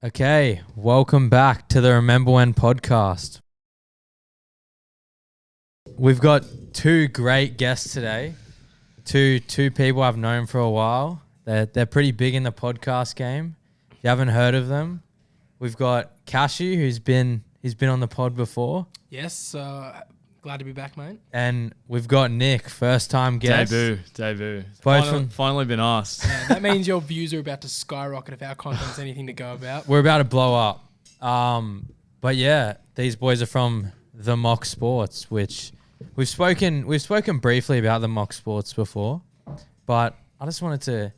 Okay, welcome back to the Remember When podcast. We've got two great guests today. Two people I've known for a while. They're pretty big in the podcast game. If you haven't heard of them, we've got Lachie, he's been on the pod before. Yes, glad to be back, mate. And we've got Nick, first time guest. Debut. Both Finally been asked. Yeah, that means your views are about to skyrocket if our content's anything to go about. We're about to blow up. But yeah, these boys are from the Mock Sports, which we've spoken briefly about the Mock Sports before, but I just wanted to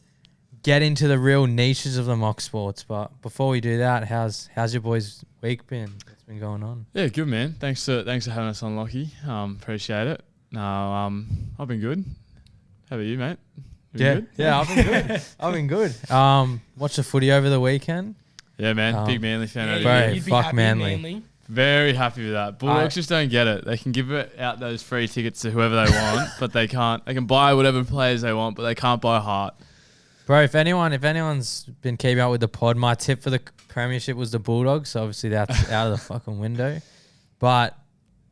get into the real niches of the Mock Sports. But before we do that, how's your boys' week been? What's been going on? Yeah, good man. Thanks for having us on, Lachie. Appreciate it. No, I've been good. How about you, mate? Good? Yeah, I've been good. I've been good. Watched the footy over the weekend. Yeah, man. Big Manly fan over bro, here. You'd be fuck happy, Manly. Very happy with that. Bulldogs just don't get it. They can give out those free tickets to whoever they want, but they can't. They can buy whatever players they want, but they can't buy heart. Bro, if anyone's been keeping up with the pod, my tip for the premiership was the Bulldogs. So obviously that's out of the fucking window. But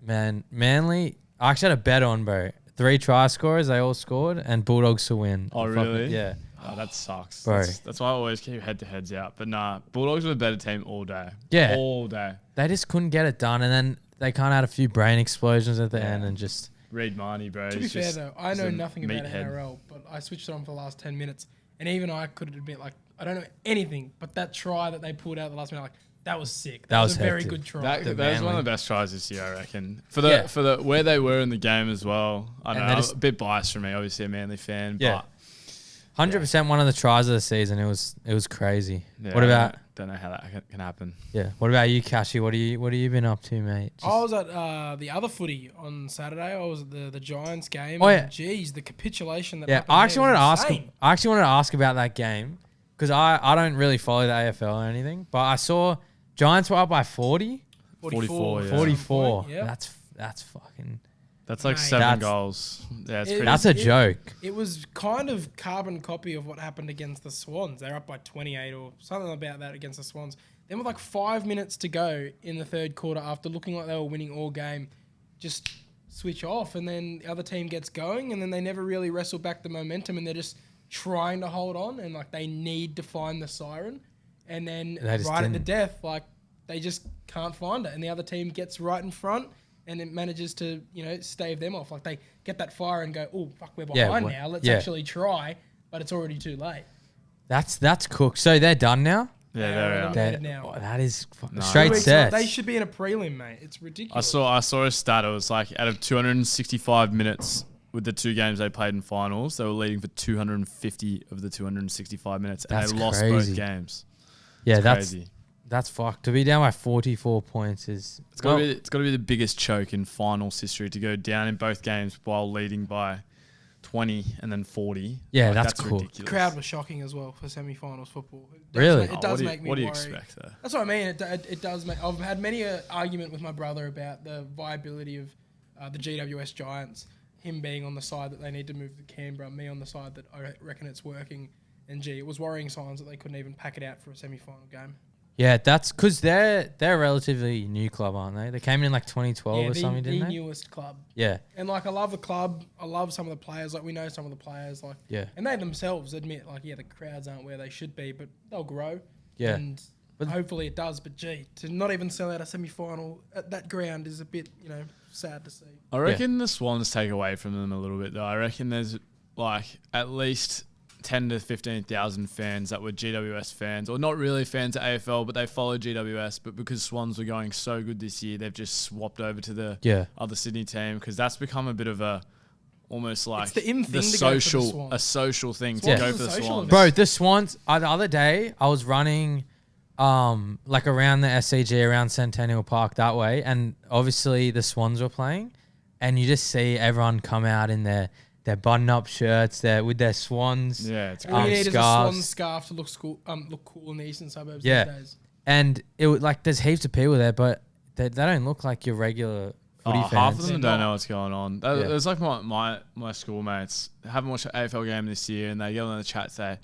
man, Manly, I actually had a bet on, bro. 3 try scorers, they all scored, and Bulldogs to win. Oh, really? Yeah. Oh, that sucks. Bro. That's why I always keep head-to-heads out. But nah, Bulldogs were the better team all day. Yeah. All day. They just couldn't get it done, and then they kind of had a few brain explosions at the end and just... Reed Marnie, bro. To be fair, though, I know nothing about meathead. NRL, but I switched it on for the last 10 minutes, and even I could admit, like, I don't know anything, but that try that they pulled out the last minute, like, that was sick. That was a very hectic. good try. That was Manly. one of the best tries this year, I reckon. For the where they were in the game as well. I And know, they I'm just- a bit biased for me, obviously a Manly fan. Yeah. 100% one of the tries of the season. It was crazy. But What about... Don't know how that can happen. Yeah. What about you, Lachie? What have you been up to, mate? I was at the other footy on Saturday. I was at the Giants game. Oh, and yeah. Geez, the capitulation that Yeah, happened I actually there wanted to was ask. insane. I actually wanted to ask about that game because I don't really follow the AFL or anything, but I saw Giants were up by 40. 44, yeah. 44. Yeah. That's fucking. That's like Mate. 7 That's- goals. Yeah, it's It- pretty. That's a joke. It was kind of carbon copy of what happened against the Swans. They're up by 28 or something about that against the Swans. Then with like 5 minutes to go in the third quarter, after looking like they were winning all game, just switch off, and then the other team gets going, and then they never really wrestle back the momentum, and they're just trying to hold on, and like they need to find the siren, and then They just right at the didn't. death, like they just can't find it, and the other team gets right in front. And it manages to, stave them off. Like they get that fire and go, oh, fuck, we're behind now. Let's actually try. But it's already too late. That's cooked. So they're done now. Yeah, They're they're out. eliminated now. Oh, that is No. straight 2 weeks sets. off, they should be in a prelim, mate. It's I ridiculous. saw a stat. It was like out of 265 minutes with the 2 games they played in finals, they were leading for 250 of the 265 minutes, and That's they lost crazy. both games. Yeah, It's that's crazy. that's fucked. To be down by 44 points is It's got to be the biggest choke in finals history to go down in both games while leading by 20 and then 40. Yeah, that's cool. ridiculous. The crowd was shocking as well for semi-finals football. Really? It does make me What do you worry. expect though? That's what I mean. It does make... I've had many an argument with my brother about the viability of the GWS Giants, him being on the side that they need to move to Canberra, me on the side that I reckon it's working. And gee, it was worrying signs that they couldn't even pack it out for a semi-final game. Yeah, that's because they're a relatively new club, aren't they? They came in like 2012 or something, the didn't they? newest club. Yeah, And like, I love the club. I love some of the players. Like, we know some of the players. Like, yeah, and they themselves admit, like, yeah, the crowds aren't where they should be, but they'll grow. yeah. And But- hopefully it does. But gee, to not even sell out a semi-final at that ground is a bit, sad to see. I reckon the Swans take away from them a little bit though. I reckon there's like at least 10 to 15,000 fans that were GWS fans, or not really fans of AFL, but they follow GWS. But because Swans were going so good this year, they've just swapped over to the other Sydney team because that's become a bit of a almost like It's the in thing to go for the social Swans. a social thing Swans to go is for a the social Swans. event. Bro, the Swans. The other day, I was running, like around the SCG, around Centennial Park that way, and obviously the Swans were playing, and you just see everyone come out in their button-up shirts, with their Swans. Yeah, it's All you need is a scarves. swan scarf to look cool in the eastern suburbs Yeah. these days. And it was like there's heaps of people there, but they don't look like your regular footy fans. Half of them They're don't not. know what's going on. Yeah. There's like my schoolmates haven't watched the AFL game this year, and they get on the chat say,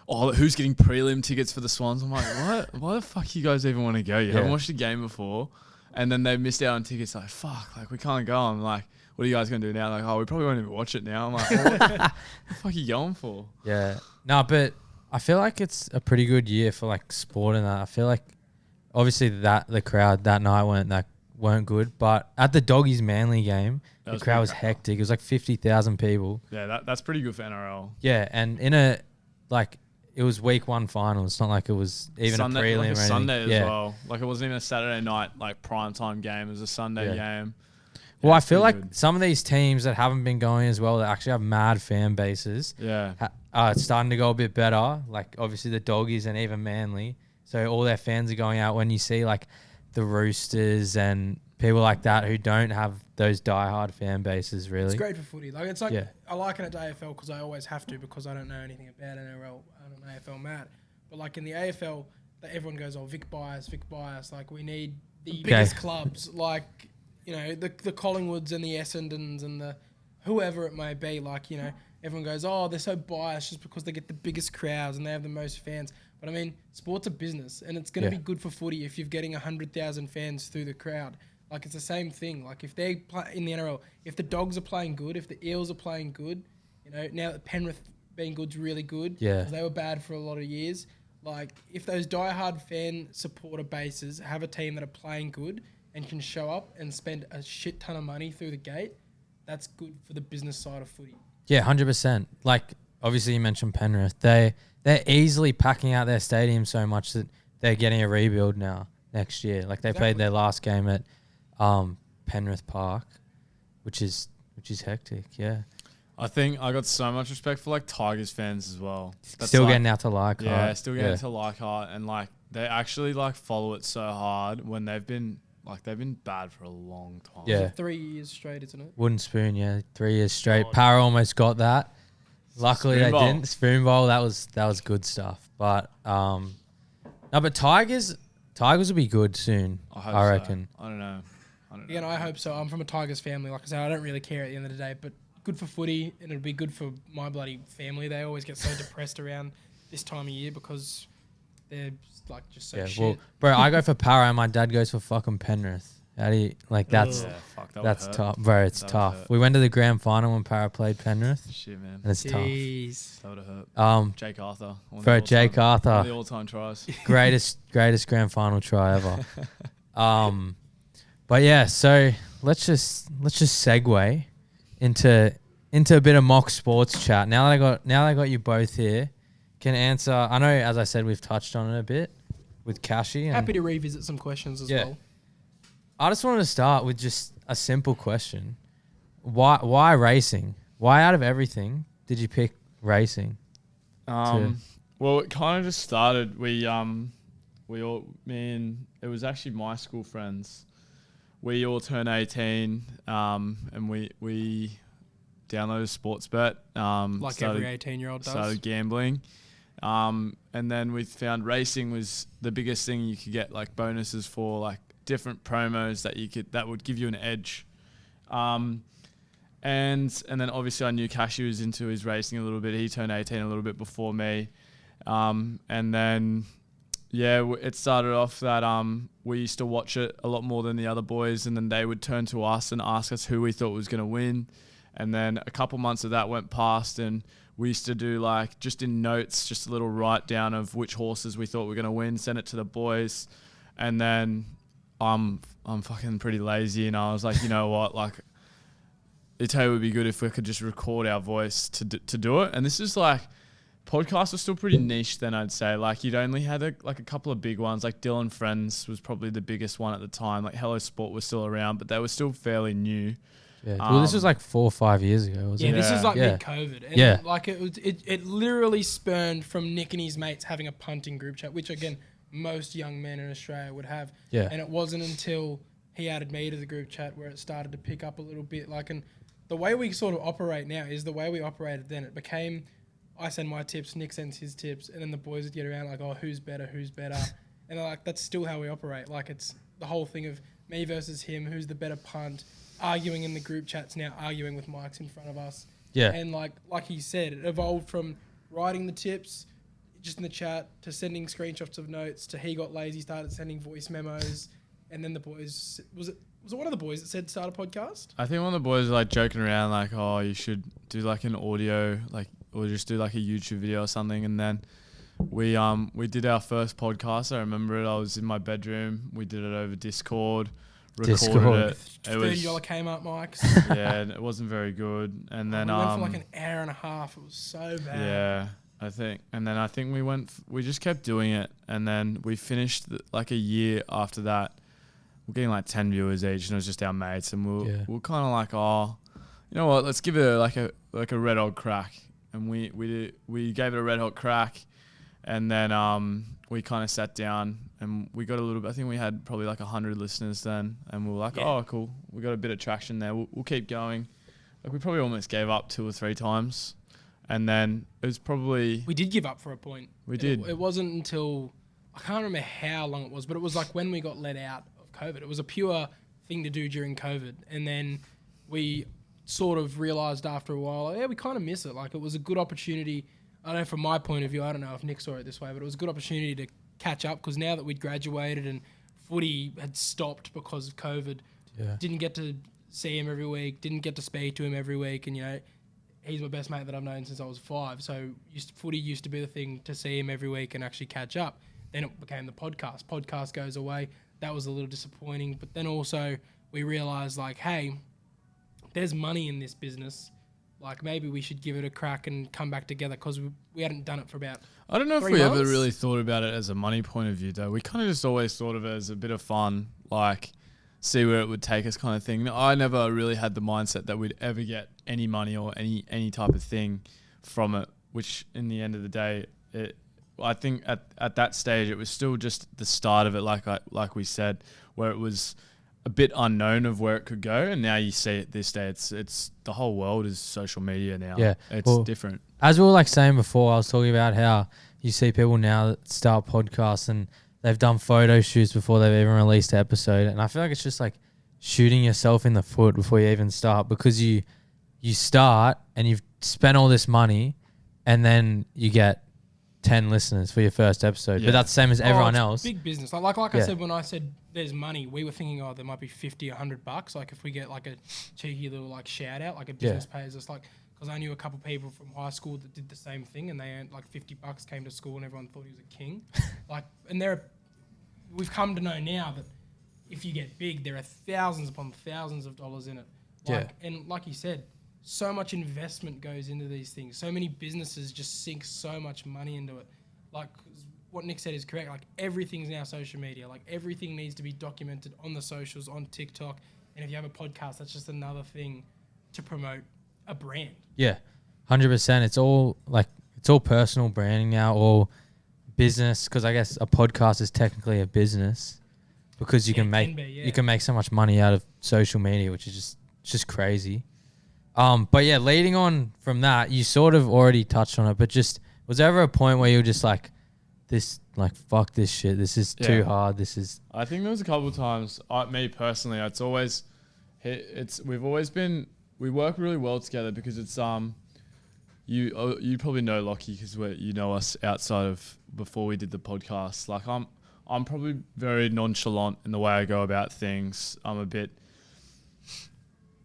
oh, who's getting prelim tickets for the Swans? I'm like, what? Why the fuck you guys even want to go? You haven't watched a game before, and then they missed out on tickets. Like, fuck, like we can't go. I'm like, what are you guys gonna do now? Like, oh, we probably won't even watch it now. I'm like, well, what the fuck are you going for? Yeah. No, but I feel like it's a pretty good year for like sport and that. I feel like obviously that the crowd that night weren't good, but at the Doggies Manly game, the crowd was hectic. It was like 50,000 people. Yeah, that's pretty good for NRL. Yeah, and it was week 1 final. It's not like it was even Sunday, a prelim like or anything. Sunday as well. Like it wasn't even a Saturday night like prime time game. It was a Sunday game. Well, I feel like some of these teams that haven't been going as well, that actually have mad fan bases. Yeah. It's starting to go a bit better. Like obviously the Doggies and even Manly. So all their fans are going out. When you see like the Roosters and people like that who don't have those diehard fan bases, really. It's great for footy. Like it's like I liken it to AFL because I always have to because I don't know anything about NRL. I'm an AFL mad. But like in the AFL, everyone goes, "Oh, Vic bias, Vic bias." Like we need the biggest clubs, like the Collingwoods and the Essendons and the whoever it may be. Like everyone goes, "Oh, they're so biased just because they get the biggest crowds and they have the most fans." But I mean, sport's a business, and it's going to be good for footy if you're getting 100,000 fans through the crowd. Like, it's the same thing. Like, if they play in the NRL, if the Dogs are playing good, if the Eels are playing good, now that Penrith being good's really good, because they were bad for a lot of years. Like, if those diehard fan supporter bases have a team that are playing good and can show up and spend a shit ton of money through the gate, that's good for the business side of footy. Yeah, 100%. Like, obviously you mentioned Penrith. They're easily packing out their stadium so much that they're getting a rebuild now next year. Like, they played their last game at Penrith Park, which is hectic. Yeah, I think I got so much respect for like Tigers fans as well. That's still getting out to Leichhardt. Yeah, still getting to Leichhardt, and like they actually like follow it so hard when they've been bad for a long time. Yeah, 3 years straight, isn't it? Wooden Spoon. Yeah, 3 years straight. Para almost got that. Luckily they didn't. Spoon Bowl. That was good stuff. But no, but Tigers will be good soon. I reckon. So. I don't know. Again, I hope so. I'm from a Tigers family. Like I said, I don't really care at the end of the day, but good for footy, and it'll be good for my bloody family. They always get so depressed around this time of year because they're like just so shit. Well, bro, I go for Para and my dad goes for fucking Penrith. How do you like that's that's tough, bro. It's tough. We went to the grand final when Para played Penrith. Shit, man, and it's tough. That would have hurt. Jake Arthur, bro. Jake Arthur, one of the all-time tries. greatest grand final try ever. But yeah, so let's just segue into a bit of mock sports chat. Now that I got you both here, can answer. I know, as I said, we've touched on it a bit with Kashi. Happy to revisit some questions as well. I just wanted to start with just a simple question: Why racing? Why out of everything did you pick racing? Well, it kind of just started. We all, it was actually my school friends. We all turned 18, and we downloaded Sportsbet. Like every 18-year-old does. Started gambling. And then we found racing was the biggest thing you could get like bonuses for, like different promos that would give you an edge. And then obviously I knew Kashi was into his racing a little bit. He turned 18 a little bit before me. And then it started off that we used to watch it a lot more than the other boys, and then they would turn to us and ask us who we thought was going to win. And then a couple months of that went past, and we used to do like just in notes, just a little write down of which horses we thought were going to win, send it to the boys. And then I'm fucking pretty lazy, and I was like, you know what, like it would be good if we could just record our voice to do it. And this is like, podcasts were still pretty niche then, I'd say. Like you'd only had a couple of big ones. Like Dylan Friends was probably the biggest one at the time. Like Hello Sport was still around, but they were still fairly new. Yeah. Well, this was like 4 or 5 years ago, wasn't it? This is like mid-COVID. And like it literally spurned from Nick and his mates having a punting group chat, which again, most young men in Australia would have. Yeah. And it wasn't until he added me to the group chat where it started to pick up a little bit. Like, and the way we sort of operate now is the way we operated then. It became, I send my tips, Nick sends his tips, and then the boys would get around like, oh, who's better? And they're like, that's still how we operate. Like, it's the whole thing of me versus him, who's the better punt, arguing in the group chats now, arguing with mics in front of us. Yeah. And like he said, it evolved from writing the tips, just in the chat to sending screenshots of notes to he got lazy, started sending voice memos, and then the boys was it one of the boys that said start a podcast? I think one of the boys was like joking around like, oh, you should do like an audio, like, or just do like a YouTube video or something. And then we did our first podcast. I remember it. I was in my bedroom. We did it over Discord. Recorded it. It was $30 Kmart mics. Yeah, and it wasn't very good. And then we went for like an hour and a half. It was so bad. Yeah, I think. And then I think we just kept doing it. And then we finished like a year after that. We're getting like 10 viewers each, and it was just our mates. And we're kind of like, oh, you know what? Let's give it like a red hot crack. And we gave it a red hot crack. And then we kind of sat down and we got a little bit. I think we had probably like 100 listeners then, and we were like, oh, cool. We got a bit of traction there. We'll keep going. Like we probably almost gave up 2 or 3 times, and then it was probably we did give up for a point. We did. It wasn't until I can't remember how long it was, but it was like when we got let out of COVID. It was a pure thing to do during COVID, and then we sort of realized after a while, yeah, we kind of miss it. Like it was a good opportunity. I know from my point of view, I don't know if Nick saw it this way, but it was a good opportunity to catch up because now that we'd graduated and footy had stopped because of COVID, didn't get to see him every week, didn't get to speak to him every week, and you know, he's my best mate that I've known since I was 5. So footy used to be the thing to see him every week and actually catch up. Then it became the podcast. Podcast goes away. That was a little disappointing, but then also we realised like, hey, there's money in this business. Like maybe we should give it a crack and come back together because we hadn't done it for about I don't know if 3 we months. ever really thought about it as a money point of view though. We kind of just always thought of it as a bit of fun, like see where it would take us kind of thing. I never really had the mindset that we'd ever get any money or any type of thing from it, which in the end of the day, I think at that stage it was still just the start of it, like we said, where it was a bit unknown of where it could go, and now you see it this day. It's the whole world is social media now. Yeah, it's different. As we were like saying before, I was talking about how you see people now that start podcasts and they've done photo shoots before they've even released an episode, and I feel like it's just like shooting yourself in the foot before you even start because you start and you've spent all this money, and then you get 10 listeners for your first episode. But that's the same as everyone else. Big business. Like I said, when I said there's money, we were thinking, oh, there might be $50, $100. Like if we get like a cheeky little like shout out, like a business pays us, like, because I knew a couple people from high school that did the same thing and they earned like $50, came to school and everyone thought he was a king. Like, and we've come to know now that if you get big, there are thousands upon thousands of dollars in it. Like, and like you said, so much investment goes into these things. So many businesses just sink so much money into it. Like what Nick said is correct. Like everything's now social media. Like everything needs to be documented on the socials, on TikTok. And if you have a podcast, that's just another thing to promote a brand. Yeah, 100%. It's all personal branding now, all business. Because I guess a podcast is technically a business because you can make so much money out of social media, which is just crazy. But yeah, leading on from that, you sort of already touched on it, but just was there ever a point where you were just like, this, like, fuck this shit, this is too hard, this is... I think there was a couple of times, me personally, we work really well together because it's, you probably know Lachie because you know us outside of before we did the podcast. Like I'm probably very nonchalant in the way I go about things.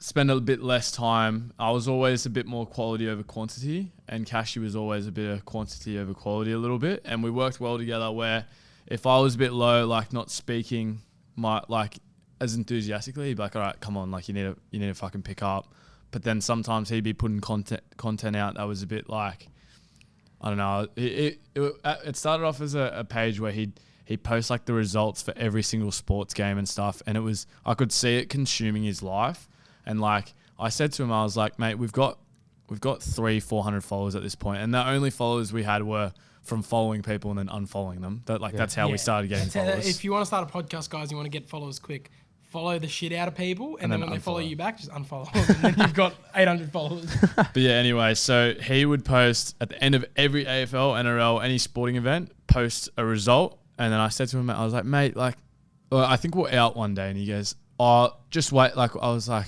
Spend a bit less time. I was always a bit more quality over quantity, and Cashy was always a bit of quantity over quality a little bit. And we worked well together where if I was a bit low, like not speaking as enthusiastically, he'd be like, all right, come on, like you need to fucking pick up. But then sometimes he'd be putting content out that was a bit like, I don't know. It started off as a page where he'd post like the results for every single sports game and stuff, and I could see it consuming his life. And like I said to him, I was like, mate, we've got 300-400 followers at this point, and the only followers we had were from following people and then unfollowing them. That's how we started getting followers. If you want to start a podcast, guys, you want to get followers quick, follow the shit out of people, and then when they follow you back, just unfollow them, and then you've got 800 followers. But yeah, anyway, so he would post at the end of every AFL, NRL, any sporting event, post a result, and then I said to him, I was like, mate, like, I think we're out one day, and he goes, oh, just wait. Like I was like,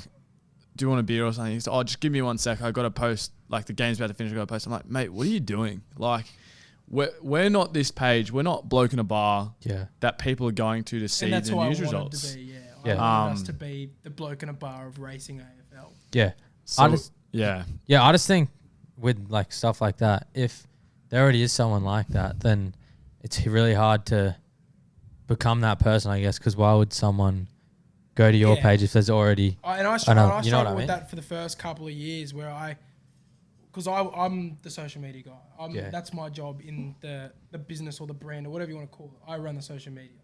do you want a beer or something? He said, oh, just give me 1 sec. I got to post, like the game's about to finish. I got to post. I'm like, mate, what are you doing? Like, we're not this page. We're not bloke in a bar. Yeah. That people are going to see And that's the who news I wanted results. to be, Yeah. I wanted us to be the bloke in a bar of racing AFL. Yeah. So, Yeah, I just think with like stuff like that, if there already is someone like that, then it's really hard to become that person, I guess, because why would someone go to your page if there's already... I struggled with that for the first couple of years where because I'm the social media guy. That's my job in the business or the brand or whatever you want to call it. I run the social media.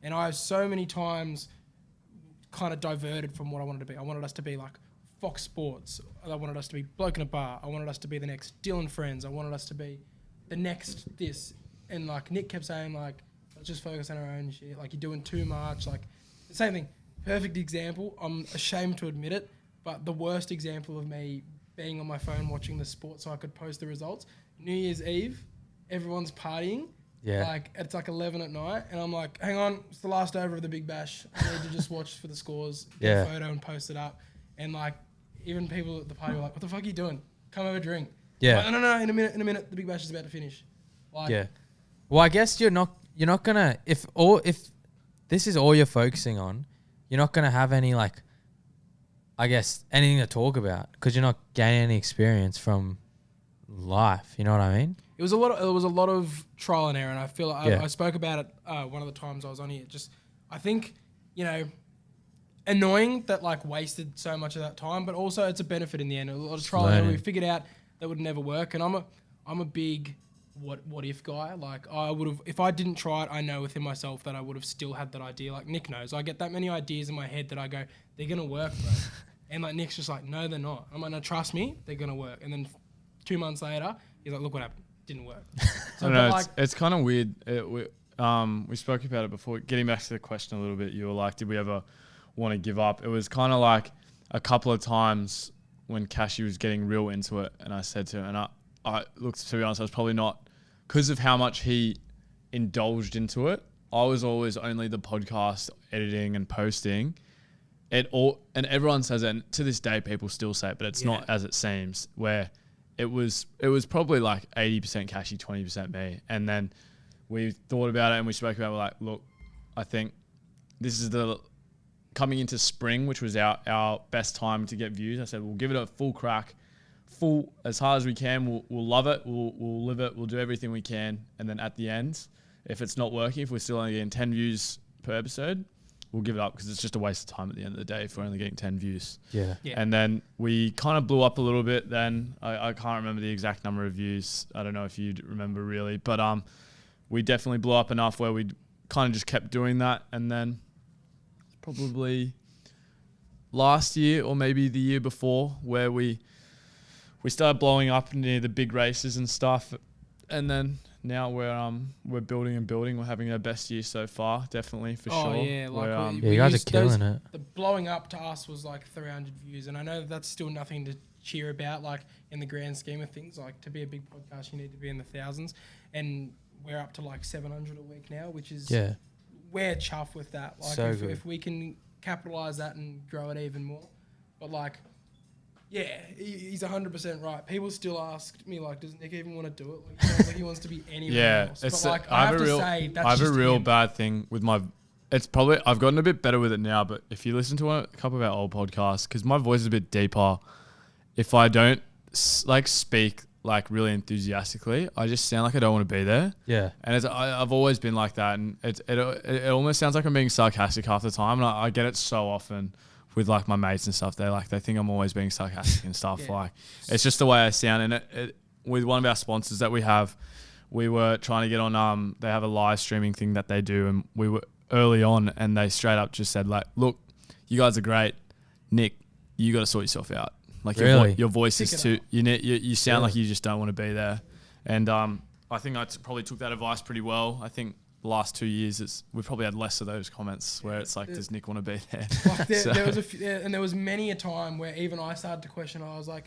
And I so many times kind of diverted from what I wanted to be. I wanted us to be like Fox Sports. I wanted us to be bloke in a bar. I wanted us to be the next Dylan Friends. I wanted us to be the next this. And like Nick kept saying like, let's just focus on our own shit. Like you're doing too much. Like the same thing. Perfect example. I'm ashamed to admit it, but the worst example of me being on my phone watching the sport so I could post the results. New Year's Eve, everyone's partying. Yeah. Like it's like 11 at night, and I'm like, hang on, it's the last over of the Big Bash. I need to just watch for the scores, get a photo and post it up. And like even people at the party were like, what the fuck are you doing? Come have a drink. Yeah. Like, no, in a minute, the Big Bash is about to finish. Like, yeah. Well, I guess you're not gonna if this is all you're focusing on, you're not gonna have any like, I guess, anything to talk about because you're not gaining any experience from life. You know what I mean? It was a lot of trial and error, and I feel like I spoke about it one of the times I was on here. Just I think annoying that like wasted so much of that time, but also it's a benefit in the end. A lot of trial and error. We figured out that would never work, and I'm a big what if guy. Like I would have, if I didn't try it, I know within myself that I would have still had that idea. Like Nick knows, I get that many ideas in my head that I go, they're gonna work, bro. And like Nick's just like, no, they're not. I'm like, no, trust me, they're gonna work. And then 2 months later, he's like, look what happened, didn't work. So I know it's kind of weird. We spoke about it before. Getting back to the question a little bit, you were like, did we ever want to give up? It was kind of like a couple of times when Cashy was getting real into it, and I said to him, and I looked, to be honest, I was probably not, because of how much he indulged into it. I was always only the podcast editing and posting. And everyone says it, and to this day people still say it, but it's not as it seems, where it was probably like 80% Cashy, 20% me. And then we thought about it and we spoke about it, we're like, look, I think this is coming into spring, which was our best time to get views. I said, we'll give it a full crack, as hard as we can. We'll love it. We'll live it. We'll do everything we can. And then at the end, if it's not working, if we're still only getting 10 views per episode, we'll give it up because it's just a waste of time at the end of the day if we're only getting 10 views. Yeah. And then we kind of blew up a little bit then. I can't remember the exact number of views. I don't know if you remember really. But we definitely blew up enough where we kind of just kept doing that. And then probably last year or maybe the year before where we started blowing up near the big races and stuff. And then now we're building and building. We're having our best year so far, definitely, for sure. Oh, yeah. Like you guys are killing it. The blowing up to us was like 300 views. And I know that's still nothing to cheer about, like in the grand scheme of things. Like to be a big podcast, you need to be in the thousands. And we're up to like 700 a week now, which is, we're chuffed with that. Like so if we can capitalize that and grow it even more. But like, yeah, he's 100% right. People still ask me, like, does Nick even want to do it? Like, he sounds like he wants to be anywhere else. But like, I have to say, that's just I have a real him. bad thing with my... It's probably... I've gotten a bit better with it now, but if you listen to a couple of our old podcasts, because my voice is a bit deeper, if I don't, speak, like, really enthusiastically, I just sound like I don't want to be there. Yeah. And I've always been like that, and it almost sounds like I'm being sarcastic half the time, and I get it so often with like my mates and stuff. They think I'm always being sarcastic and stuff. Like it's just the way I sound. And with one of our sponsors that we have, we were trying to get on, they have a live streaming thing that they do, and we were early on, and they straight up just said like, look, you guys are great. Nick, you got to sort yourself out. Like your voice is too, you sound like you just don't want to be there. And I think I probably took that advice pretty well. I think the last 2 years, we've probably had less of those comments where it's like, does Nick want to be there? Like there was there was many a time where even I started to question. I was like,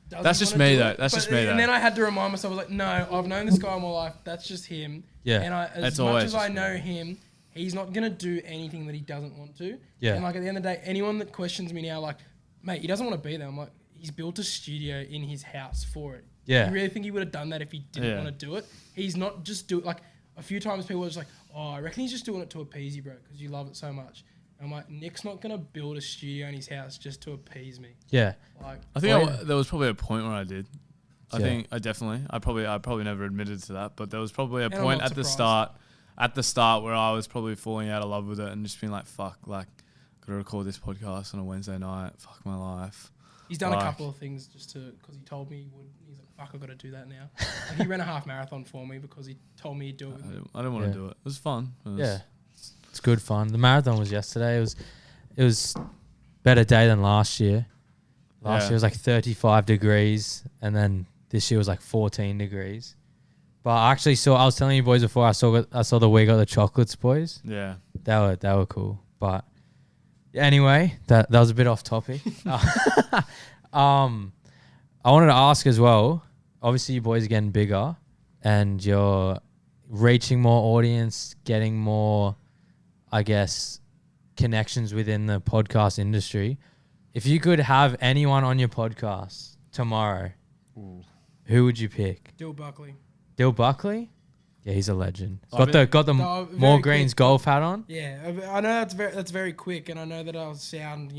that's just me though. That's just me though. And then I had to remind myself, I was like, no, I've known this guy all my life. That's just him. Yeah. And as much as I know him, he's not gonna do anything that he doesn't want to. Yeah. And like at the end of the day, anyone that questions me now, like, mate, he doesn't want to be there. I'm like, he's built a studio in his house for it. Yeah. You really think he would have done that if he didn't want to do it? He's not just do it. Like, a few times people were just like, oh, I reckon he's just doing it to appease you, bro, because you love it so much. And I'm like, Nick's not going to build a studio in his house just to appease me. Yeah. Like, I think there was probably a point where I did. I Yeah. think I probably never admitted to that, but there was probably a And I'm point not at the surprised. start where I was probably falling out of love with it and just being like, fuck, like, gotta record this podcast on a Wednesday night. Fuck my life. he's done a Like- couple of things just to, because he told me he would. He's like, fuck, I've got to do that now. Like, he ran a half marathon for me because he told me he'd do it. I didn't want to Yeah. do it. It was fun. Yeah. It's good fun. The marathon was yesterday. It was better day than last year. Last year was like 35 degrees, and then this year was like 14 degrees. But I actually I was telling you boys before, I saw the We Got the Chocolates boys. Yeah. They were cool. But anyway, that was a bit off topic. I wanted to ask as well, obviously you boys are getting bigger and you're reaching more audience, getting more, I guess, connections within the podcast industry. If you could have anyone on your podcast tomorrow, who would you pick? Dill Buckley. Dill Buckley? Yeah, he's a legend. I Got the No, More very Greens quick. golf hat on. Yeah, I know that's very quick, and I know that I'll sound,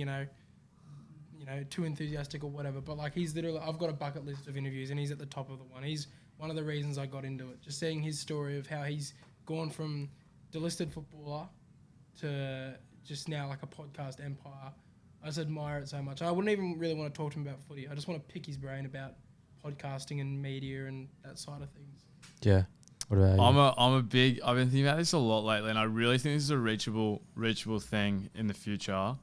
too enthusiastic or whatever. But like, he's literally, I've got a bucket list of interviews, and he's at the top of the one. He's one of the reasons I got into it. Just seeing his story of how he's gone from delisted footballer to just now like a podcast empire. I just admire it so much. I wouldn't even really want to talk to him about footy. I just want to pick his brain about podcasting and media and that side of things. Yeah. What about you? I've been thinking about this a lot lately, and I really think this is a reachable thing in the future,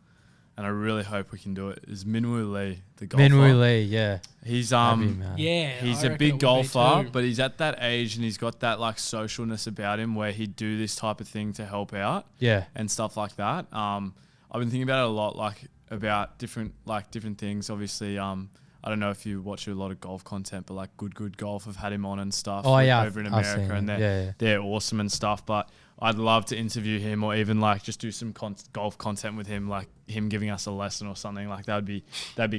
and I really hope we can do it. Is Minwoo Lee, the golfer? Minwoo Lee, yeah. He's That'd be mad. Yeah, he's I a reckon it big would be golfer, too. but he's at that age and he's got that like socialness about him where he'd do this type of thing to help out Yeah. and stuff like that. I've been thinking about it a lot, like about different things. Obviously, I don't know if you watch a lot of golf content, but like Good Golf have had him on and stuff. Oh, yeah, over in I've seen America, and it. they're awesome and stuff. But I'd love to interview him, or even like just do some golf content with him, like him giving us a lesson or something. Like that'd be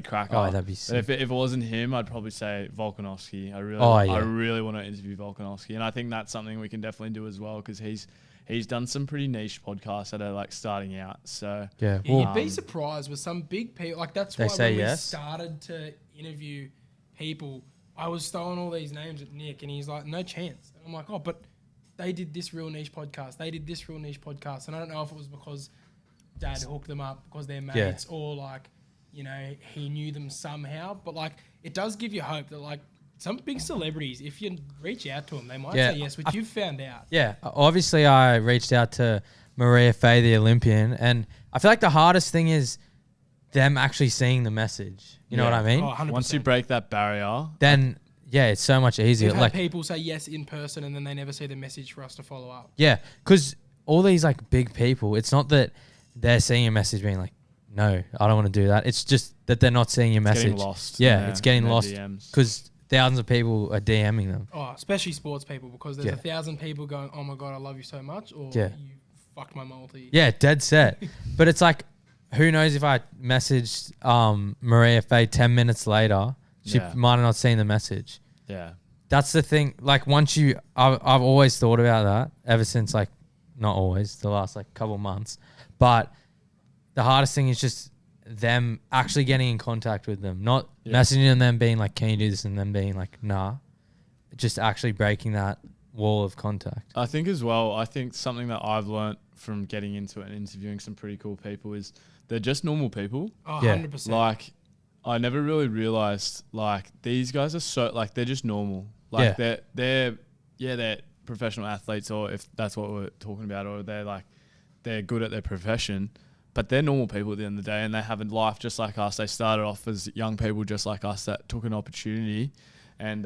cracker. Oh, that'd be But sick. if it wasn't him, I'd probably say Volkanovski. I really want to interview Volkanovski, and I think that's something we can definitely do as well because he's done some pretty niche podcasts that are like starting out. So Yeah. Yeah, Well, you'd be surprised with some big people. Like that's They why say when we yes? started to interview people, I was throwing all these names at Nick, and he's like, "No chance." And I'm like, "Oh, but they did this real niche podcast. They did this real niche podcast." And I don't know if it was because Dad hooked them up because they're mates, or like, he knew them somehow. But like, it does give you hope that like some big celebrities, if you reach out to them, they might Yeah, say yes, which you've found out. yeah. Obviously, I reached out to Maria Faye, the Olympian, and I feel like the hardest thing is them actually seeing the message. You know what I mean? Oh, 100%. once you break that barrier, Then, yeah, it's so much easier. We've had Like, people say yes in person, and then they never see the message for us to follow up. yeah, because all these like big people, it's not that they're seeing a message being like, no, I don't want to do that. It's just that they're not seeing your message. getting lost. Yeah, in it's getting in their lost DMs. because thousands of people are DMing them. Oh, especially sports people, because there's Yeah. 1,000 people going, "Oh my god, I love you so much," or Yeah. "You fucked my multi." Yeah, dead set. But it's like, who knows if I messaged Maria Faye 10 minutes later, she Yeah. might have not seen the message. Yeah. That's the thing. Like I've always thought about that ever since like, not always, the last like couple months. But the hardest thing is just them actually getting in contact with them, not messaging them being like, can you do this? And them being like, nah. Just actually breaking that wall of contact. I think as well, I think something that I've learnt from getting into it and interviewing some pretty cool people is they're just normal people. Oh, Yeah. 100%. Like, I never really realized, like, these guys are so, like, they're just normal. Like, they're professional athletes, or if that's what we're talking about, or they're good at their profession, but they're normal people at the end of the day, and they have a life just like us. They started off as young people just like us that took an opportunity, and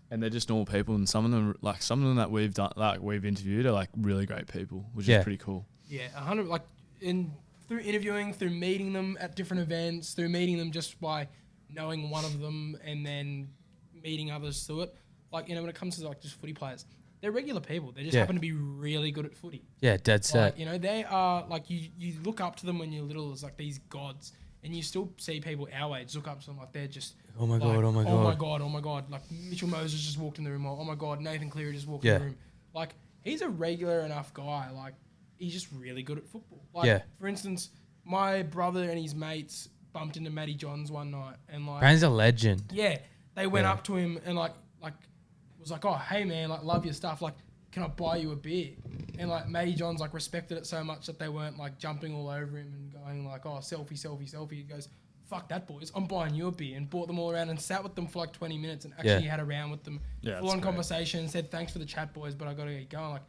they're just normal people, and some of them that we've done, like we've interviewed, are like really great people, which is pretty cool. Yeah, 100. Like through interviewing, through meeting them at different events, through meeting them just by knowing one of them, and then meeting others through it. Like, when it comes to like just footy players, they're regular people. They just happen to be really good at footy. Yeah, dead set. Like, they are like you look up to them when you're little as like these gods, and you still see people our age look up to them like they're just Oh my like, god! Oh my god! oh my god, oh my god. Like Mitchell Moses just walked in the room. Or, oh my god, Nathan Cleary just walked in Yeah. the room. Like he's a regular enough guy. Like he's just really good at football. Like Yeah. for instance, my brother and his mates bumped into Matty Johns one night, and like Brand's a legend. yeah, they went Yeah. up to him and like was like, oh hey man, like love your stuff. Like can I buy you a beer? And like Matty Johns like respected it so much that they weren't like jumping all over him and going like, oh selfie, selfie, selfie. He goes, fuck that boys, I'm buying you a beer, and brought them all around and sat with them for like 20 minutes and actually had a round with them. Yeah, full on that's great. conversation, said thanks for the chat boys, but I gotta get going. Like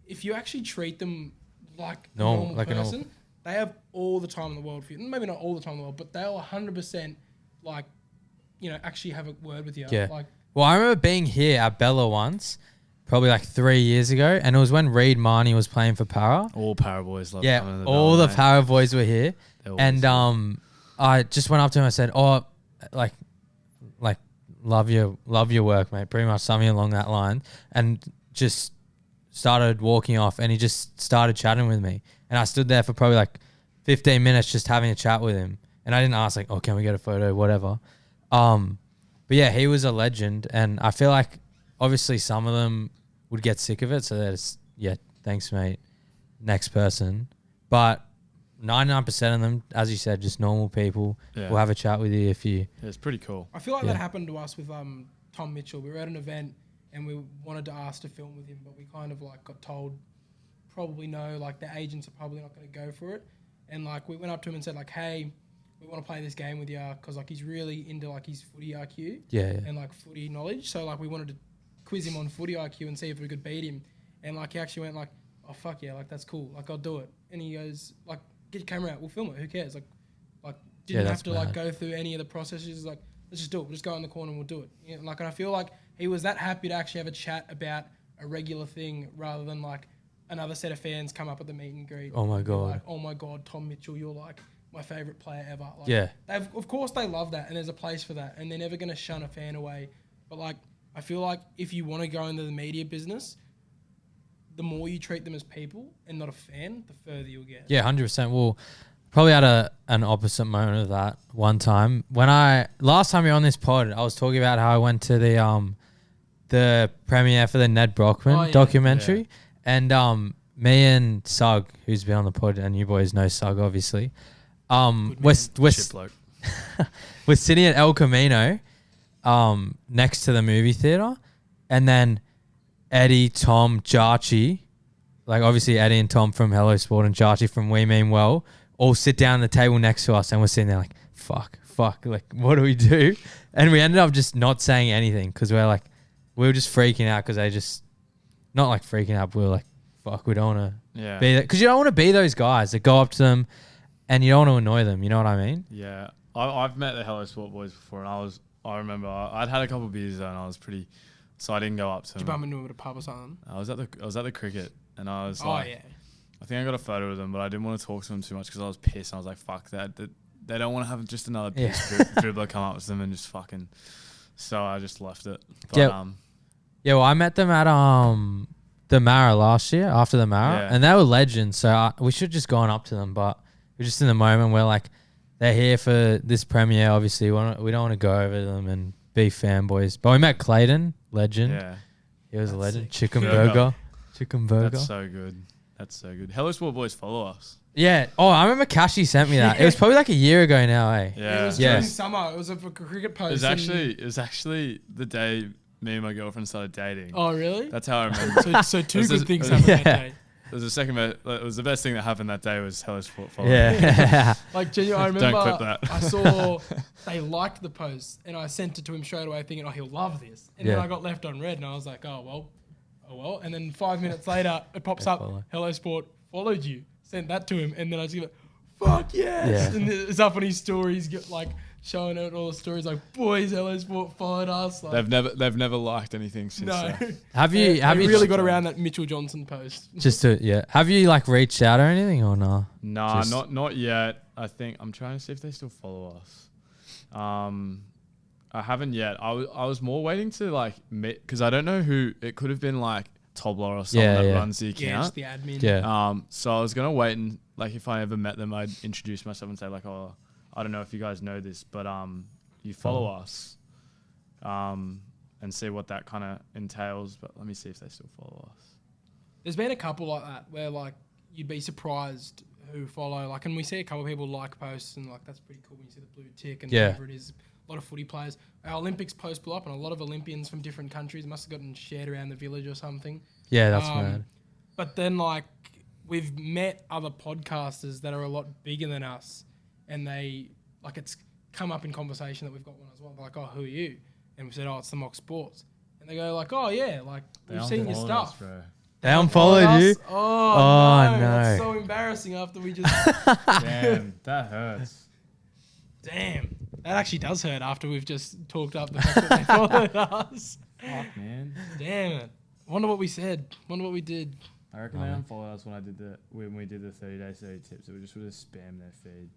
if you actually treat them like a Normal, normal like a normal- person, they have all the time in the world for you. Maybe not all the time in the world, but they'll 100% like, you know, actually have a word with you. Yeah. Like Well, I remember being here at Bella once, probably like 3 years ago, and it was when Reed Marnie was playing for Para. All Para boys love Yeah, coming to the all Bella, the mate. Para boys were here, They're always and here. I just went up to him. I said, "Oh, like, love your work, mate." Pretty much something along that line, and just started walking off. And he just started chatting with me, and I stood there for probably like 15 minutes just having a chat with him. And I didn't ask like, "Oh, can we get a photo?" Whatever. But yeah, he was a legend, and I feel like obviously some of them would get sick of it, so that's thanks, mate. Next person, but 99% of them, as you said, just normal people. Yeah. Will have a chat with you if you. Yeah, it's pretty cool. I feel like Yeah. that happened to us with Tom Mitchell. We were at an event and we wanted to ask to film with him, but we kind of like got told probably no, like the agents are probably not going to go for it. And like we went up to him and said like, hey, we want to play this game with you because like he's really into like his footy IQ Yeah. and like footy knowledge. So like we wanted to quiz him on footy IQ and see if we could beat him. And like he actually went like, oh fuck yeah, like that's cool, like I'll do it. And he goes like, get your camera out, we'll film it. Who cares? Like didn't have that's to like mad. go through any of the processes. Like let's just do it. We'll just go in the corner and we'll do it. You know, like and I feel like he was that happy to actually have a chat about a regular thing rather than like another set of fans come up at the meet and greet. Oh my and be God. Like, oh my god, Tom Mitchell, you're like my favorite player ever. Like, Yeah. of course they love that, and there's a place for that, and they're never going to shun a fan away. But like, I feel like if you want to go into the media business, the more you treat them as people and not a fan, the further you'll get. Yeah, 100%. Well, probably had an opposite moment of that one time. Last time you were on this pod, I was talking about how I went to the premiere for the Ned Brockman documentary. Yeah. And me and Sug, who's been on the pod, and you boys know Sug, obviously. We're Shit bloke. sitting at El Camino next to the movie theater. And then Eddie, Tom, Jarchi, like obviously Eddie and Tom from Hello Sport and Jarchi from We Mean Well, all sit down at the table next to us, and we're sitting there like, fuck, like, what do we do? And we ended up just not saying anything because we were just freaking out because they just, not like freaking out, but we were like, fuck, we don't want to Yeah. be that. Because you don't want to be those guys that go up to them and you don't want to annoy them. You know what I mean? Yeah. I've met the Hello Sport boys before, and I remember I'd had a couple of beers though, and I was pretty, so I didn't go up to Did you them. bump into him at a pub or something? I was at the cricket, and I was Oh like, yeah. I think I got a photo with them, but I didn't want to talk to them too much because I was pissed. I was like, fuck that. They don't want to have just another piss dribbler come up to them and just fucking. So I just left it. But, Yeah. Yeah, well, I met them at the Mara last year, after the Mara, Yeah. and they were legends. So we should just gone up to them, but we're just in the moment where like they're here for this premiere. Obviously, we don't want to go over them and be fanboys. But we met Clayton, legend. yeah. He was a That's legend. sick. Chicken Burger. burger. Chicken burger. That's so good. That's so good. Hello Sport boys follow us. Yeah. Oh, I remember Kashi sent me that. It was probably like a year ago now, eh? Yeah. It was Yeah. during summer. It was a cricket post. It was actually the day me and my girlfriend started dating. Oh really? That's how I remember. So two This good is- things yeah. happened that day. It was the second. It was the best thing that happened that day was Hello Sport following. Yeah. Like genuinely, I Don't remember clip that. I saw they liked the post and I sent it to him straight away thinking, oh, he'll love this. And then Yeah. I got left on red and I was like, oh well. And then 5 minutes later, it pops up, follow. Hello Sport followed you. Sent that to him and then I just go, fuck yes. Yeah. And it's up on his stories, like showing out all the stories like, boys, Hello Sport followed us. Like, They've never liked anything since. no. then. Have you They really got got around that Mitchell Johnson post. have you like reached out or anything or no? Nah, Just- not yet. I think I'm trying to see if they still follow us. I haven't yet. I was more waiting to like because I don't know who it could have been, like Tobler or someone that runs the Yeah, just account. the admin. Yeah. So I was gonna wait and like if I ever met them, I'd introduce myself and say like, oh, I don't know if you guys know this, but you follow us and see what that kind of entails. But let me see if they still follow us. There's been a couple like that where like you'd be surprised who follow. Like, and we see a couple of people like posts, and like that's pretty cool when you see the blue tick and whatever it is. A lot of footy players. Our Olympics post blew up, and a lot of Olympians from different countries must have gotten shared around the village or something. Yeah, that's mad. But then like we've met other podcasters that are a lot bigger than us, and they like it's come up in conversation that we've got one as well. They're like, oh, who are you? And we said, oh, it's the Mock Sports. And they go like, oh yeah, like we've seen your stuff. They unfollowed you? Oh no, that's so embarrassing after we just... Damn, that hurts. Damn. That actually does hurt after we've just talked up the fact that they followed us. Fuck, man. Damn it. Wonder what we said. Wonder what we did. I reckon they unfollowed us when we did the 30-day 30 tips. It would just would have spammed their feed.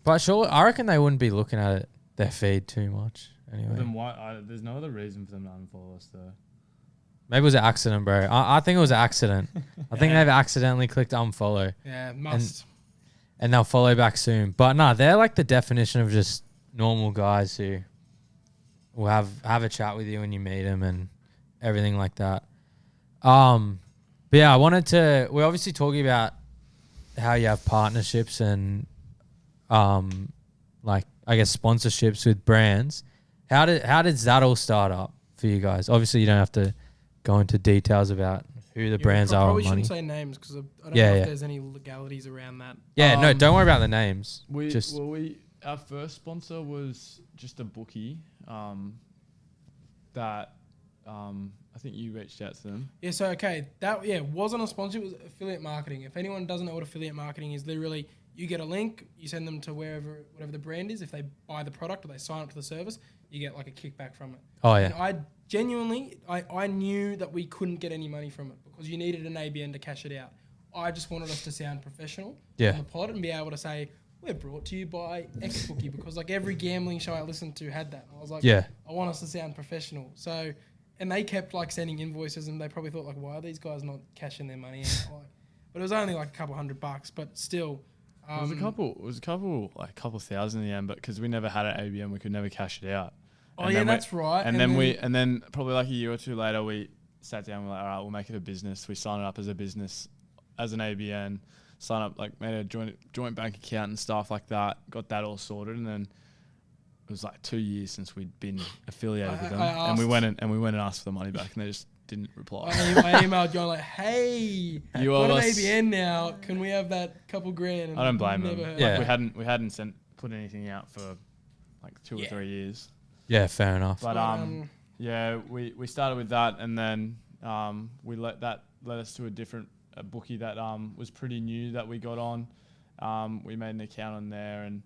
But sure, I reckon they wouldn't be looking at their feed too much anyway. Well, then why? There's no other reason for them to unfollow us though. Maybe it was an accident, bro. I think it was an accident. I think they've accidentally clicked unfollow. Yeah, must. And they'll follow back soon. But no, they're like the definition of just normal guys who will have a chat with you when you meet them and everything like that. But yeah, we're obviously talking about how you have partnerships and like I guess sponsorships with brands. How does that all start up for you guys? Obviously you don't have to go into details about who the brands are. Probably or money. shouldn't say names because I don't know if there's any legalities around that. Yeah, no, don't worry about the names. Our first sponsor was just a bookie that I think you reached out to them. Yeah, so that wasn't a sponsorship, it was affiliate marketing. If anyone doesn't know what affiliate marketing is, literally you get a link, you send them to whatever the brand is. If they buy the product or they sign up to the service, you get like a kickback from it. Oh yeah. And I genuinely knew that we couldn't get any money from it because you needed an ABN to cash it out. I just wanted us to sound professional on the pod and be able to say, we're brought to you by Xbookie, because like every gambling show I listened to had that. I was like, I want us to sound professional. So, and they kept like sending invoices, and they probably thought like, why are these guys not cashing their money out? Like, but it was only like a couple $100, but still. It was a couple thousand in the end, but because we never had an ABM, we could never cash it out. Oh yeah, that's right. And then probably like a year or two later, we sat down. We're like, all right, we'll make it a business. We signed it up as a business, as an ABN. Sign up, like made a joint bank account and stuff like that. Got that all sorted, and then it was like 2 years since we'd been affiliated with them, and we went and asked for the money back, and they just didn't reply. I emailed going like, "Hey, you got an ABN now? Can we have that couple grand?" And I don't blame them. Yeah, like we hadn't put anything out for like 2 or 3 years. Yeah, fair enough. But we started with that, and then we led us to a different bookie that was pretty new that we got on. We made an account on there, and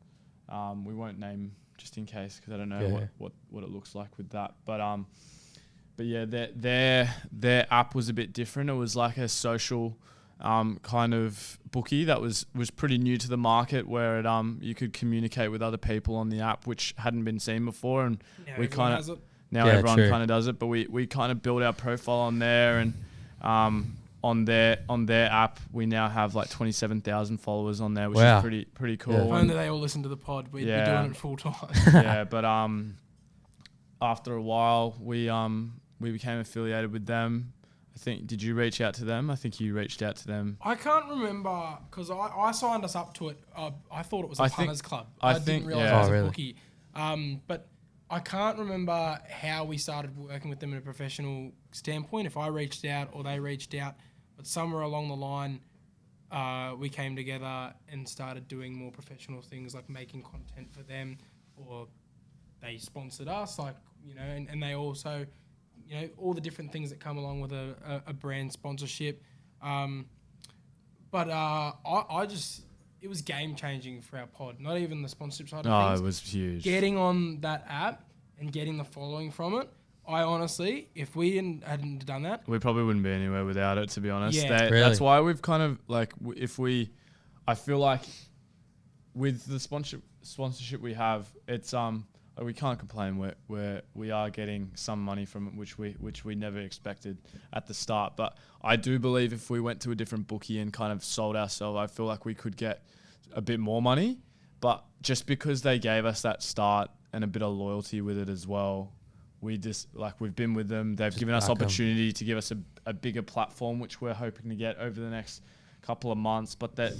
we won't name just in case because I don't know what it looks like with that. But yeah, their app was a bit different. It was like a social kind of bookie that was pretty new to the market, where you could communicate with other people on the app, which hadn't been seen before. And now everyone kind of does it. But we kind of built our profile on there, and on their app, we now have like 27,000 followers on there, which is pretty cool. If only they all listen to the pod, we'd be doing it full time. Yeah, but after a while, we became affiliated with them. I think, did you reach out to them? I think you reached out to them. I can't remember because I signed us up to it. I thought it was a punters club. I didn't realize it was a bookie. But I can't remember how we started working with them in a professional standpoint, if I reached out or they reached out. But somewhere along the line, we came together and started doing more professional things like making content for them, or they sponsored us, like, you know, and they also, you know, all the different things that come along with a brand sponsorship. But it was game changing for our pod, not even the sponsorship side of things. Oh, it was huge. Getting on that app and getting the following from it. I honestly, if we hadn't done that, we probably wouldn't be anywhere without it, to be honest. Yeah. That's why we've kind of like, I feel like with the sponsorship we have, it's like we can't complain. We are getting some money from it, which we never expected at the start. But I do believe if we went to a different bookie and kind of sold ourselves, I feel like we could get a bit more money. But just because they gave us that start and a bit of loyalty with it as well, we just we've been with them. They've given us opportunity to give us a bigger platform, which we're hoping to get over the next couple of months. But this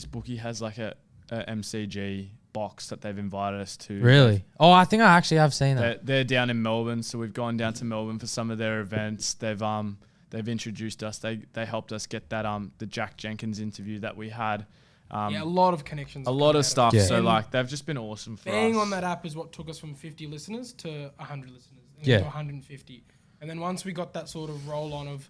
bookie has like a MCG box that they've invited us to. Really? Oh, I think I actually have seen that. They're down in Melbourne, so we've gone down to Melbourne for some of their events. They've introduced us. They helped us get that the Jack Jenkins interview that we had. A lot of connections. A lot of stuff. Yeah. So they've just been awesome for us. Being on that app is what took us from 50 listeners to 100 listeners, and to 150. And then once we got that sort of roll on of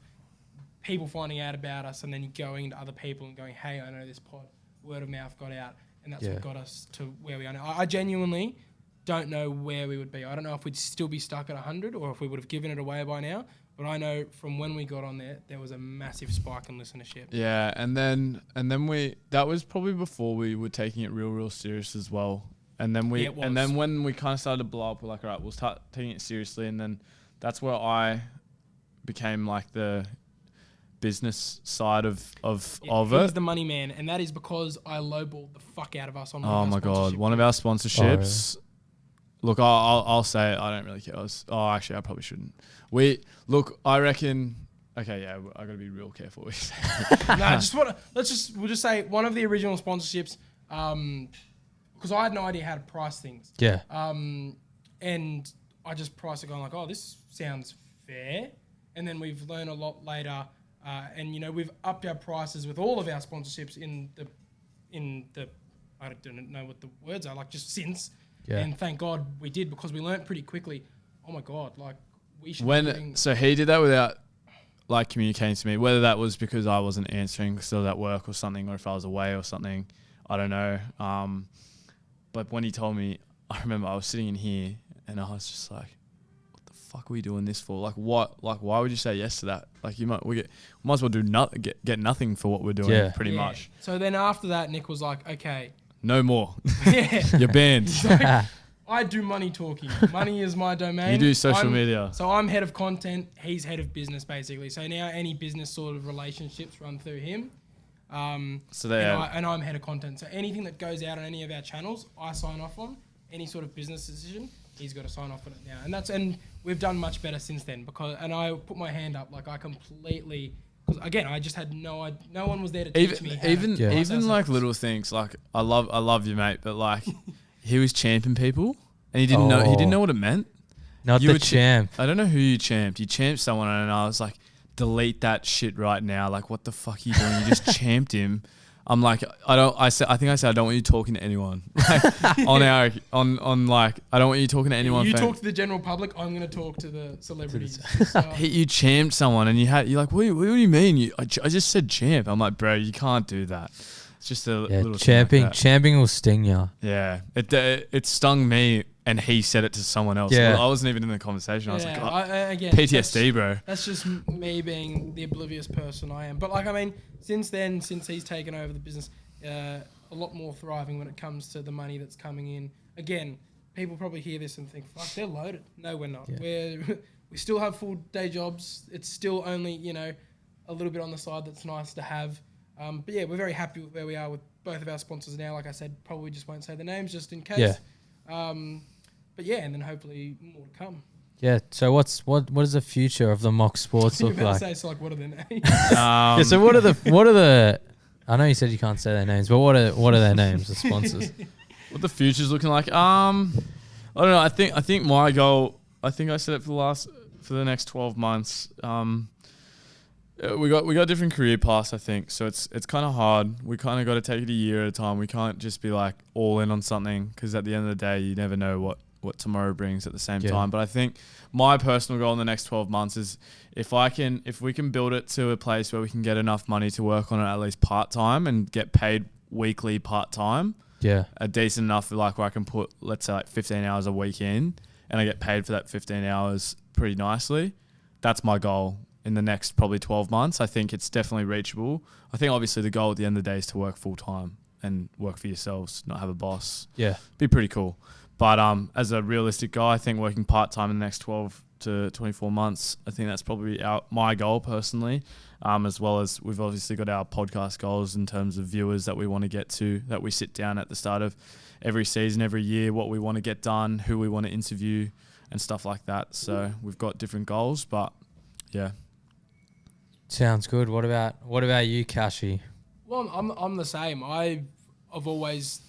people finding out about us, and then going to other people and going, "Hey, I know this pod." Word of mouth got out, and that's what got us to where we are now. I genuinely don't know where we would be. I don't know if we'd still be stuck at 100 or if we would have given it away by now. But I know from when we got on there was a massive spike in listenership. Yeah, and then that was probably before we were taking it real serious as well. And then when we kind of started to blow up, we're like, all right, we'll start taking it seriously. And then that's where I became like the business side of it. He's the money man, and that is because I lowballed the fuck out of us on one of our Oh my god, one of our sponsorships. Look, I'll say it. I don't really care. Actually, I probably shouldn't. I reckon. Okay, yeah, I got to be real careful with we'll just say one of the original sponsorships, because I had no idea how to price things. Yeah. And I just priced it going like, oh, this sounds fair. And then we've learned a lot later, and we've upped our prices with all of our sponsorships in the I don't know what the words are, like just since. Yeah. And thank God we did, because we learnt pretty quickly. Oh my God, like we should. So he did that without communicating to me, whether that was because I wasn't answering because I was at work or something, or if I was away or something, I don't know. But when he told me, I remember I was sitting in here and I was just like, "What the fuck are we doing this for? Like what? Like why would you say yes to that? Like we might as well do get nothing for what we're doing, pretty much." So then after that, Nick was like, "Okay." No more. You're banned. I do money talking. Money is my domain. You do social media. So I'm head of content. He's head of business, basically. So now any business sort of relationships run through him. And I'm head of content. So anything that goes out on any of our channels, I sign off on. Any sort of business decision, he's got to sign off on it now. And we've done much better since then, and I put my hand up. Like I completely. Because again, I just had no one was there to teach me. Even like little things, like I love you, mate, but like he was champing people and he didn't know what it meant. Not the champ. I don't know who you champed. You champed someone, and I was like, delete that shit right now. Like, what the fuck are you doing? You just champed him. I'm like, I think I said I don't want you talking to anyone. Like I don't want you talking to anyone. You talk to the general public. I'm going to talk to the celebrities. You champed someone, and you're like, what do you mean? I just said champ. I'm like, bro, you can't do that. It's just a little champing. Champing will sting you. Yeah, it stung me, and he said it to someone else. Yeah. I wasn't even in the conversation. I was like, again, PTSD, bro. That's just me being the oblivious person I am. But since he's taken over the business, a lot more thriving when it comes to the money that's coming in. Again, people probably hear this and think, fuck, they're loaded. No, we're not. Yeah. We still have full day jobs. It's still only, a little bit on the side that's nice to have. But yeah, we're very happy with where we are with both of our sponsors now. Like I said, probably just won't say the names just in case. Yeah. But yeah, and then hopefully more to come. Yeah. So what does the future of the Mock Sports look like? So what are their names? So what are the? I know you said you can't say their names, but what are their names? The sponsors. What the future's looking like? I don't know. I think my goal. I think I set it for the next 12 months. We got different career paths, I think. So it's kind of hard. We kind of got to take it a year at a time. We can't just be like all in on something, because at the end of the day, you never know what tomorrow brings at the same time. But I think my personal goal in the next 12 months is if we can build it to a place where we can get enough money to work on it at least part-time and get paid weekly part-time. Yeah. A decent enough where I can put, let's say, like 15 hours a week in, and I get paid for that 15 hours pretty nicely. That's my goal in the next probably 12 months. I think it's definitely reachable. I think obviously the goal at the end of the day is to work full-time and work for yourselves, not have a boss. Yeah. Be pretty cool. But as a realistic guy, I think working part-time in the next 12 to 24 months, I think that's probably my goal personally, as well as we've obviously got our podcast goals in terms of viewers that we want to get to, that we sit down at the start of every season, every year, what we want to get done, who we want to interview and stuff like that. So we've got different goals, but yeah. Sounds good. What about you, Kashi? Well, I'm the same. I've always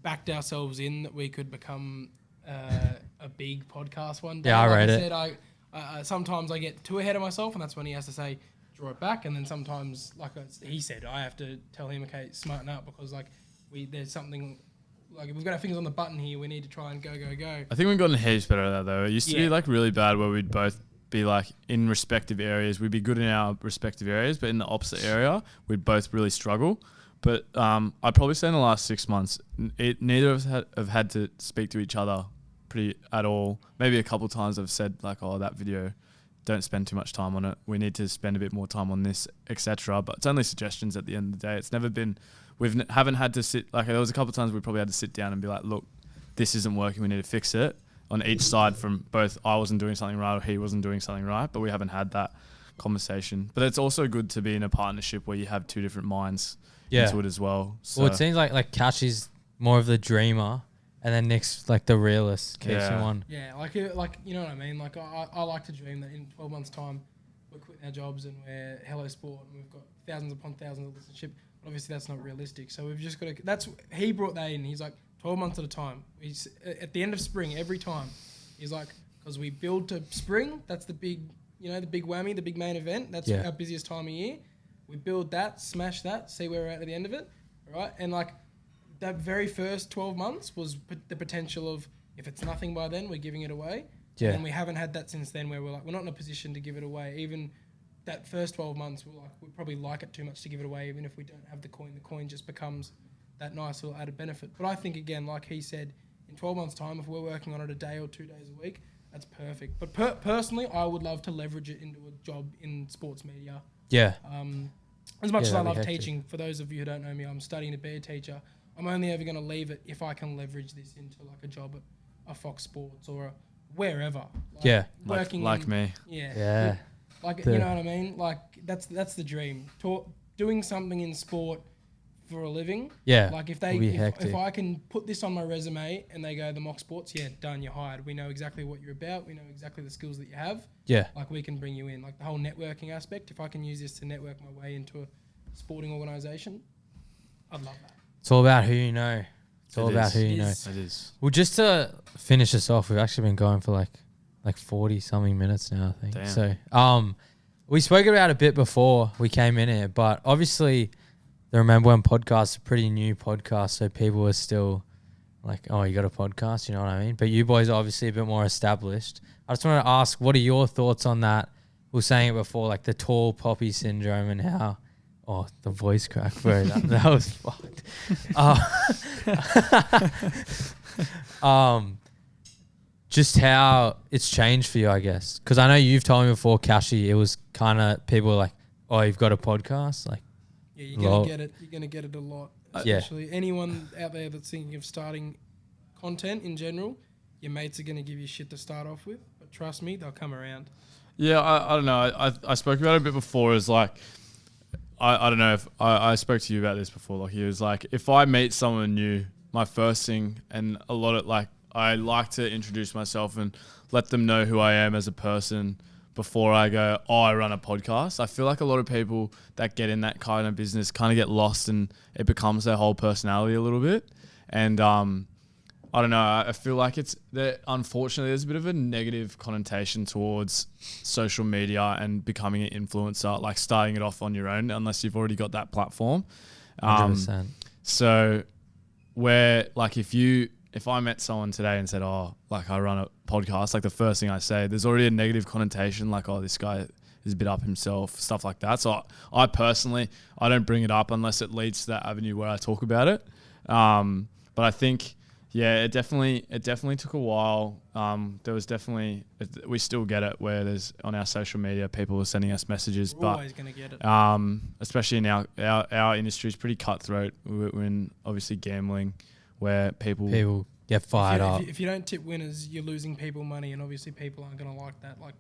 backed ourselves in that we could become a big podcast one day. Yeah, I like read I it. said, I sometimes I get too ahead of myself, and that's when he has to say draw it back. And then sometimes, like he said, I have to tell him, okay, smarten up, because like there's something. Like, if we've got our fingers on the button here, we need to try and go. I think we've gotten heaps better at that though. It used to be like really bad where we'd both be like in respective areas. We'd be good in our respective areas, but in the opposite area, we'd both really struggle. But I'd probably say in the last 6 months, neither of us have had to speak to each other pretty at all. Maybe a couple of times I've said like, oh, that video, don't spend too much time on it. We need to spend a bit more time on this, etc. But it's only suggestions at the end of the day. It's never been, haven't had to sit, like there was a couple of times we probably had to sit down and be like, look, this isn't working. We need to fix it on each side from both I wasn't doing something right or he wasn't doing something right, but we haven't had that conversation. But it's also good to be in a partnership where you have two different minds into it as well. So. Well, it seems like Kashi's more of the dreamer, and then Nick's like the realist. Keeps him on. Yeah, like you know what I mean. Like I like to dream that in 12 months' time we're quitting our jobs and we're Hello Sport and we've got thousands upon thousands of listenership. But obviously that's not realistic. So we've just got to. He brought that in. He's like 12 months at a time. He's at the end of spring every time. He's like, because we build to spring. That's the big, the big whammy, the big main event. That's our busiest time of year. We build that, smash that, see where we're at the end of it, right? And like that very first 12 months was the potential of, if it's nothing by then, we're giving it away. Yeah. And we haven't had that since then, where we're not in a position to give it away. Even that first 12 months, we probably like it too much to give it away, even if we don't have the coin just becomes that nice little added benefit. But I think, again, like he said, in 12 months' time, if we're working on it a day or 2 days a week, that's perfect. But personally, I would love to leverage it into a job in sports media. Yeah. As much as I love teaching, for those of you who don't know me, I'm studying to be a teacher. I'm only ever going to leave it if I can leverage this into like a job at a Fox Sports or wherever. Like working like me. Yeah. Yeah. You know what I mean? Like that's the dream. Doing something in sport for a living. Yeah. Like if I can put this on my resume and they go, the Mock Sports, done, you're hired. We know exactly what you're about. We know exactly the skills that you have. Yeah. Like we can bring you in. Like the whole networking aspect, if I can use this to network my way into a sporting organisation, I'd love that. It's all about who you know. It's all about who you know. It is. Well, just to finish this off, we've actually been going for like 40 something minutes now, I think. Damn. So, we spoke about it a bit before we came in here, but obviously the Remember When podcast is a pretty new podcast, so people are still like, oh, you got a podcast, you know what I mean? But you boys are obviously a bit more established. I just want to ask, what are your thoughts on that? We were saying it before, like the tall poppy syndrome and how, oh, the voice crack, bro, that was fucked. Just how it's changed for you, I guess. Because I know you've told me before, Kashi, it was kind of people were like, oh, you've got a podcast? Like, yeah, you're going to get it. You're going to get it a lot. Especially anyone out there that's thinking of starting content in general, your mates are going to give you shit to start off with. But trust me, they'll come around. Yeah, I don't know. I spoke about it a bit before as like, I don't know if I spoke to you about this before. Like, he was like, if I meet someone new, my first thing, and a lot of like, I like to introduce myself and let them know who I am as a person before I go, oh, I run a podcast. I feel like a lot of people that get in that kind of business kind of get lost and it becomes their whole personality a little bit. And I don't know. I feel like unfortunately, there's a bit of a negative connotation towards social media and becoming an influencer, like starting it off on your own, unless you've already got that platform. 100%. So where like if I met someone today and said, oh, like I run a podcast, like the first thing I say, there's already a negative connotation, like, oh, this guy is a bit up himself, stuff like that. So I personally, I don't bring it up unless it leads to that avenue where I talk about it. But I think, yeah, it definitely took a while. There was definitely, we still get it where there's on our social media, people are sending us messages. We're always going to get it. Especially in our industry is pretty cutthroat. We're in obviously gambling where people get fired up. If you don't tip winners, you're losing people money, and obviously people aren't going to like that. Like,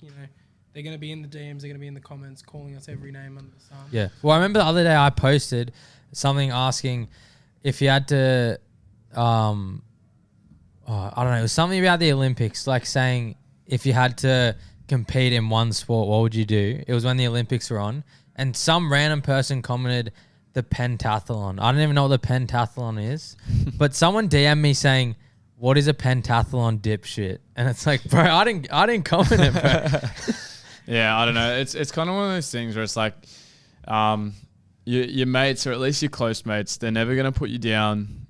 they're going to be in the DMs, they're going to be in the comments calling us every name under the sun. Yeah. Well, I remember the other day I posted something asking if you had to, I don't know, it was something about the Olympics, like saying if you had to compete in one sport, what would you do? It was when the Olympics were on, and some random person commented the pentathlon. I don't even know what the pentathlon is, but someone DM'd me saying, "What is a pentathlon, dipshit?" And it's like, bro, I didn't comment it, bro. Yeah, I don't know. It's kind of one of those things where it's like, your mates, or at least your close mates, they're never gonna put you down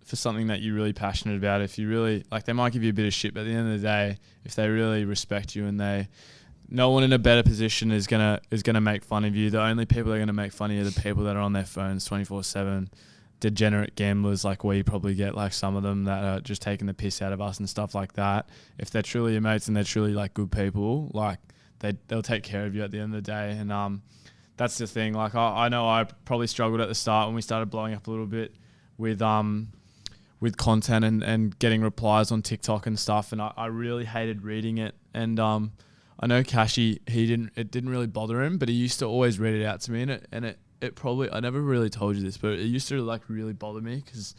for something that you're really passionate about. If you really like, they might give you a bit of shit, but at the end of the day, if they really respect you and no one in a better position is gonna make fun of you. The only people that are gonna make fun of you are the people that are on their phones 24/7, degenerate gamblers like we probably get, like some of them that are just taking the piss out of us and stuff like that. If they're truly your mates and they're truly like good people, like they'll take care of you at the end of the day. And that's the thing. Like I know I probably struggled at the start when we started blowing up a little bit with content and getting replies on TikTok and stuff, and I really hated reading it. And I know Cashy, it didn't really bother him, but he used to always read it out to me, and it probably, I never really told you this, but it used to like really bother me because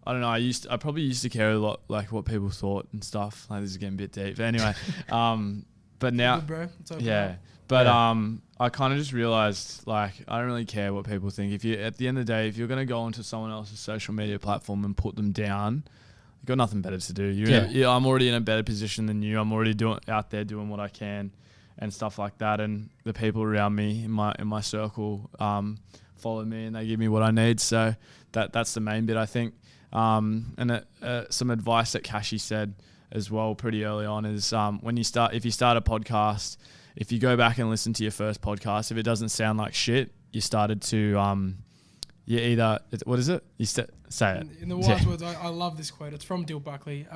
I don't know, I probably used to care a lot like what people thought and stuff. Like, this is getting a bit deep, but anyway, but now, Good, bro. It's okay. yeah. But I kind of just realized, like, I don't really care what people think. If you, at the end of the day, if you're gonna go onto someone else's social media platform and put them down, you've got nothing better to do. I'm already in a better position than you. I'm already out there doing what I can and stuff like that. And the people around me in my circle follow me and they give me what I need. So that's the main bit, I think. And some advice that Cashy said as well pretty early on is if you start a podcast, if you go back and listen to your first podcast, if it doesn't sound like shit, you started to you either, what is it? Say it. In the wise words, I love this quote. It's from Dill Buckley.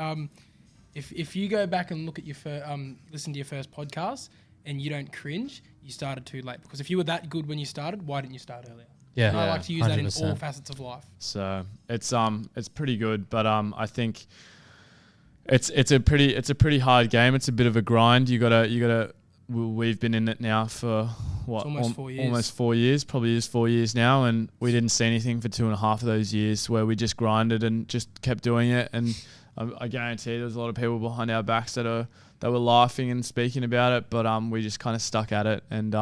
If you go back and look at listen to your first podcast and you don't cringe, you started too late. Because if you were that good when you started, why didn't you start earlier? Yeah, and I like to use 100%. That in all facets of life. So it's pretty good, but I think it's a pretty hard game. It's a bit of a grind. You gotta. We've been in it now for what? Almost 4 years. Almost 4 years. Probably is 4 years now, and we didn't see anything for 2.5 of those years, where we just grinded and just kept doing it. And I guarantee there's a lot of people behind our backs that were laughing and speaking about it, but we just kind of stuck at it. And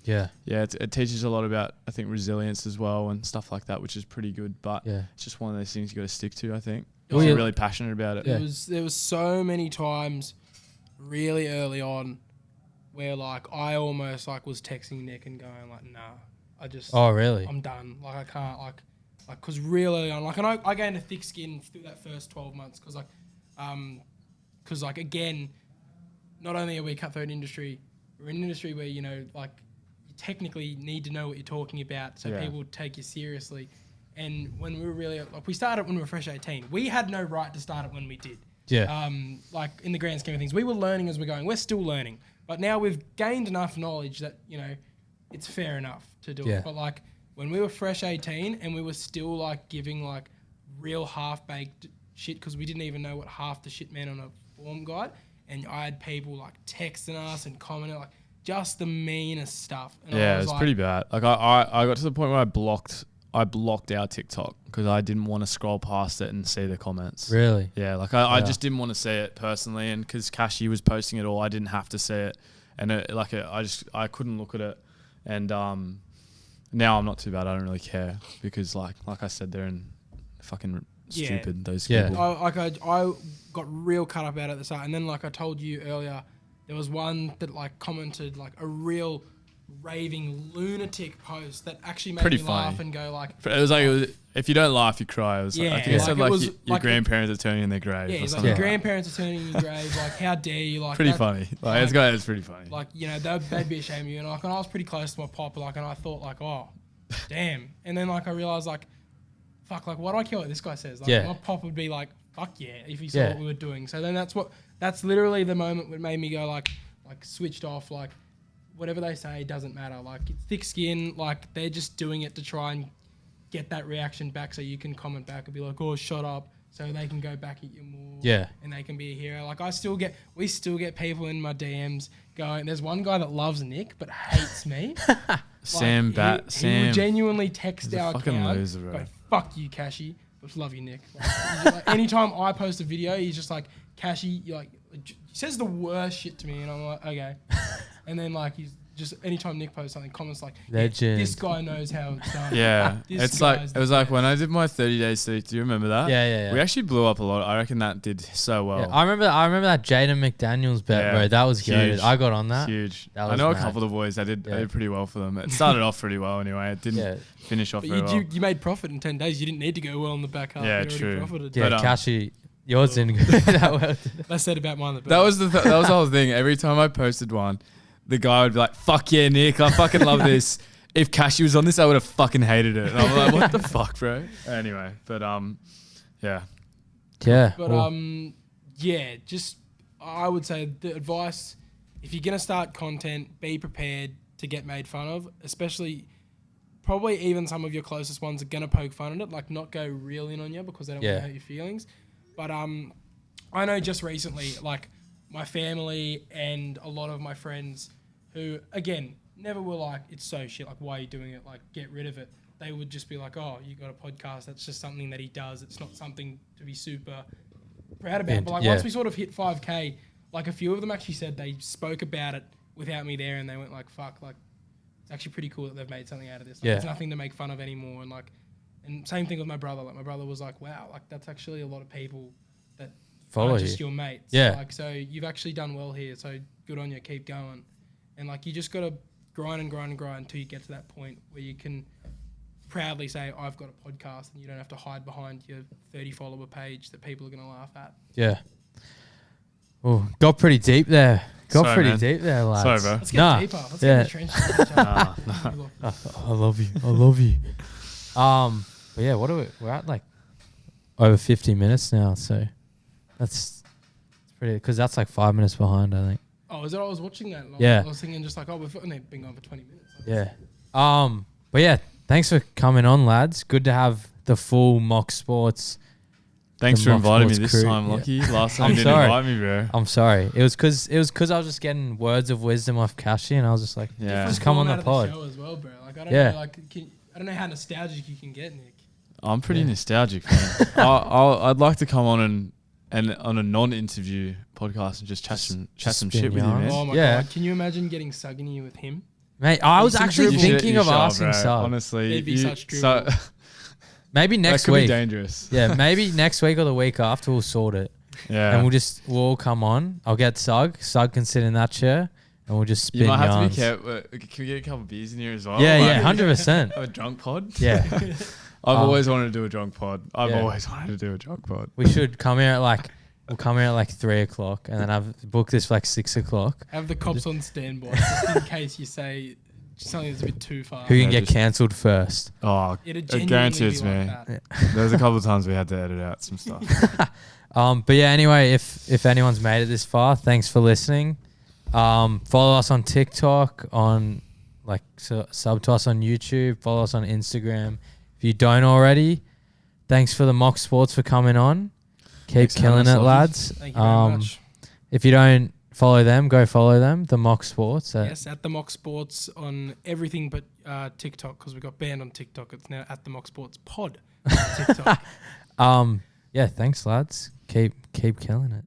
it teaches a lot about, I think, resilience as well and stuff like that, which is pretty good. But it's just one of those things you got to stick to, I think. If you're really passionate about it. Yeah. There was so many times really early on where like I almost like was texting Nick and going like, nah, oh really? I'm done. Like I can't like cause real early on, like, and I gained a thick skin through that first 12 months. Cause like again, not only are we a cutthroat industry, we're in an industry where, like you technically need to know what you're talking about. So people take you seriously. And when we were really, like we started when we were fresh 18, we had no right to start it when we did. Yeah. Like in the grand scheme of things, we were learning as we're going. We're still learning. But now we've gained enough knowledge that, it's fair enough to do it. But like when we were fresh 18 and we were still like giving like real half-baked shit because we didn't even know what half the shit meant on a form guide. And I had people like texting us and commenting like just the meanest stuff. And yeah, it's like, pretty bad. Like I got to the point where I blocked our TikTok because I didn't want to scroll past it and see the comments. Really? Yeah, like I just didn't want to see it personally, and because Cashy was posting it all, I didn't have to see it, and I couldn't look at it, and now I'm not too bad. I don't really care because like I said, they're in fucking stupid. Those people. I got real cut up about it at the start, and then like I told you earlier, there was one that like commented like a real raving lunatic post that actually made me laugh and go like, it was like, if you don't laugh you cry. It was like, I think it said like your grandparents are turning in their grave. Yeah, it's like your grandparents are turning in your grave. Like, how dare you? Like, pretty funny. Like it's pretty funny. Like, they'd be ashamed of you. And like, and I was pretty close to my pop. Like, and I thought like, oh, damn. And then like I realized like, fuck, like why do I care what this guy says? Like my pop would be like, fuck yeah, if he saw what we were doing. So then that's literally the moment that made me go like switched off. Like, whatever they say doesn't matter. Like, it's thick skin. Like, they're just doing it to try and get that reaction back so you can comment back and be like, oh, shut up. so they can go back at you more. Yeah. And they can be a hero. Like we still get people in my DMs going. There's one guy that loves Nick but hates me. Sam He Sam. would genuinely text He's a our fucking account, loser, bro. go, "Fuck you, Cashy." But love you, Nick. Like, anytime I post a video, he's just like, "Cashy," he says the worst shit to me, and I'm like, okay. And then like he's just anytime Nick posts something, comments like, Legend. "This guy knows how it's done." Yeah, This it's like guy's it was the like when I best. did my 30 days sleep. Do you remember that? Yeah. We actually blew up a lot. I reckon that did so well. Yeah, I remember that Jaden McDaniels bet, Yeah. bro. That was Huge. good. I got on that. Huge. That I was know mad. a couple of the boys. I did Yeah. pretty well for them. It started off pretty well anyway. It didn't Yeah. finish off But very well. you made profit in 10 days. You didn't need to go well on the back half. Yeah, You already true. profited. Yeah, But, Cashy, yours didn't go that well. Less said about mine. That was the whole thing. Every time I posted one, the guy would be like, "Fuck yeah, Nick! I fucking love this." If Cashy was on this, I would have fucking hated it. And I'm like, "What the fuck, bro?" Anyway, but yeah. Yeah. But well, yeah, just I would say the advice: if you're gonna start content, be prepared to get made fun of. Especially, probably even some of your closest ones are gonna poke fun at it. Like, not go real in on you because they don't want Yeah. to hurt your feelings. But I know just recently, like my family and a lot of my friends, who again never were like, "It's so shit. Like, why are you doing it? Like, get rid of it." They would just be like, "Oh, you got a podcast. That's just something that he does. It's not something to be super proud about." But like Yeah. once we sort of hit 5K, like a few of them actually said they spoke about it without me there, and they went like, "Fuck, like it's actually pretty cool that they've made something out of this. Like, Yeah. It's nothing to make fun of anymore." And same thing with my brother. Like my brother was like, "Wow, like that's actually a lot of people that Follow aren't you. just your mates." Yeah. Like, so you've actually done well here. So good on you. Keep going. And like you just gotta grind and grind and grind until you get to that point where you can proudly say, "I've got a podcast," and you don't have to hide behind your 30 follower page that people are gonna laugh at. yeah. Oh, got pretty deep there. Got Sorry, pretty man. deep there, lads. Sorry, bro. Let's get Nah, deeper. Let's yeah. get in the trenches. I love you. I love you. But yeah, what are we're at like over 50 minutes now, so that's pretty because that's like 5 minutes behind, I think. Oh, is it? I was watching that. Yeah. I was thinking just like, we've been going for 20 minutes. Yeah. But yeah, thanks for coming on, lads. Good to have the full Mock Sports. Thanks The for Mock inviting me Sports this crew. time, Yeah. Lachie. Last time I'm you didn't sorry. invite me, bro. I'm sorry. It was because I was just getting words of wisdom off Cashy, and I was just like, Yeah. just come on the Format of pod. show as well, bro. Like I don't Yeah. know, like I don't know how nostalgic you can get, Nick. I'm pretty Yeah. nostalgic, man. I'd like to come on and on a non-interview podcast and just chat some spin shit with you, yarns. man. Oh my Yeah. god, can you imagine getting Suggany with him? Mate, I was Some actually dribble. thinking You of should, asking bro. Sub. Honestly, It'd be you- such so- dribble. Maybe next that could be week. dangerous. Yeah, maybe next week or the week after we'll sort it. Yeah. And we'll all come on. I'll get Sug. Sug can sit in that chair and we'll just spin you might have yarns. to be careful. Can we get a couple of beers in here as well? Yeah, Like, yeah, 100%. a drunk pod? Yeah. I've Um, always wanted to do a drunk pod. I've yeah. always wanted to do a drunk pod. We should come here at we'll come here at 3 o'clock and then book this for 6 o'clock. Have the cops on standby just in case you say something that's a bit too far. Who can Yeah, get just- cancelled first? Oh, It'd I genuinely guarantee be it's like me. that. There was a couple of times we had to edit out some stuff. But yeah, anyway, if anyone's made it this far, thanks for listening. Follow us on TikTok, sub to us on YouTube, follow us on Instagram. If you don't already, thanks for the Mock Sports for coming on. Keep Thanks for having killing us, it, Lachie. lads. Thank you very much. If you don't follow them, go follow them. The Mock Sports. Yes, at the Mock Sports on everything but TikTok because we got banned on TikTok. It's now at the Mock Sports Pod on TikTok. Yeah, thanks, lads. Keep killing it.